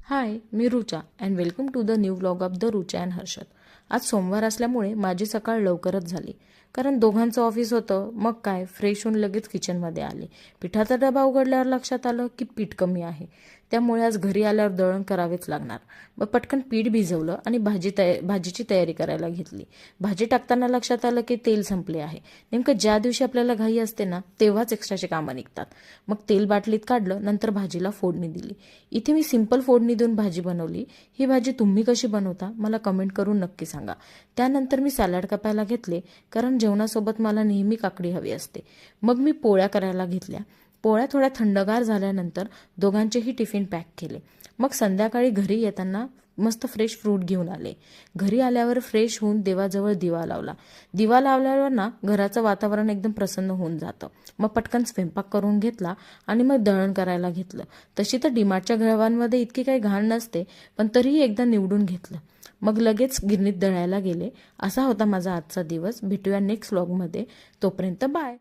हाय, मी Rucha and welcome to the new vlog of the Rucha and Harshad. आज सोमवार असल्यामुळे माझी सकाळ लवकरच झाली, कारण दोघांचं ऑफिस होतं. मग काय, फ्रेश होऊन लगेच किचनमध्ये आले. पिठाचा डबा उघडल्यावर लक्षात आलं की पीठ कमी आहे, त्यामुळे आज घरी आल्यावर दळण करावेच लागणार. मग पटकन पीठ भिजवलं आणि भाजीची तयारी करायला घेतली. भाजी टाकताना लक्षात आलं की तेल संपले आहे. नेमकं ज्या दिवशी आपल्याला घाई असते ना, तेव्हाच एक्स्ट्राचे कामं निघतात. मग तेल बाटलीत काढलं, नंतर भाजीला फोडणी दिली. इथे मी सिंपल फोडणी देऊन भाजी बनवली. ही भाजी तुम्ही कशी बनवता मला कमेंट करून नक्की सांगा. त्यानंतर मी सॅलड कापायला घेतले, कारण जेवणासोबत मला नेहमी काकडी हवी असते. मग मी पोळ्या करायला घेतल्या. पोळ्या थोड्या थंडगार झाल्यानंतर दोघांचेही टिफिन पॅक केले. मग संध्याकाळी घरी येताना मस्त फ्रेश फ्रूट घेऊन आले. घरी आल्यावर फ्रेश होऊन देवाजवळ दिवा लावला. दिवा लावल्यावर ना घराचं वातावरण एकदम प्रसन्न होऊन जातं. मग पटकन स्वयंपाक करून घेतला आणि मग दळण करायला घेतलं. तशी तर डीमार्टच्या गव्हांमध्ये इतकी काही घाण नसते, पण तरीही एकदा निवडून घेतलं. मग लगेच गिरणीत दळायला गेले. असा होता माझा आजचा दिवस. भेटूया नेक्स्ट व्लॉगमध्ये. तोपर्यंत बाय.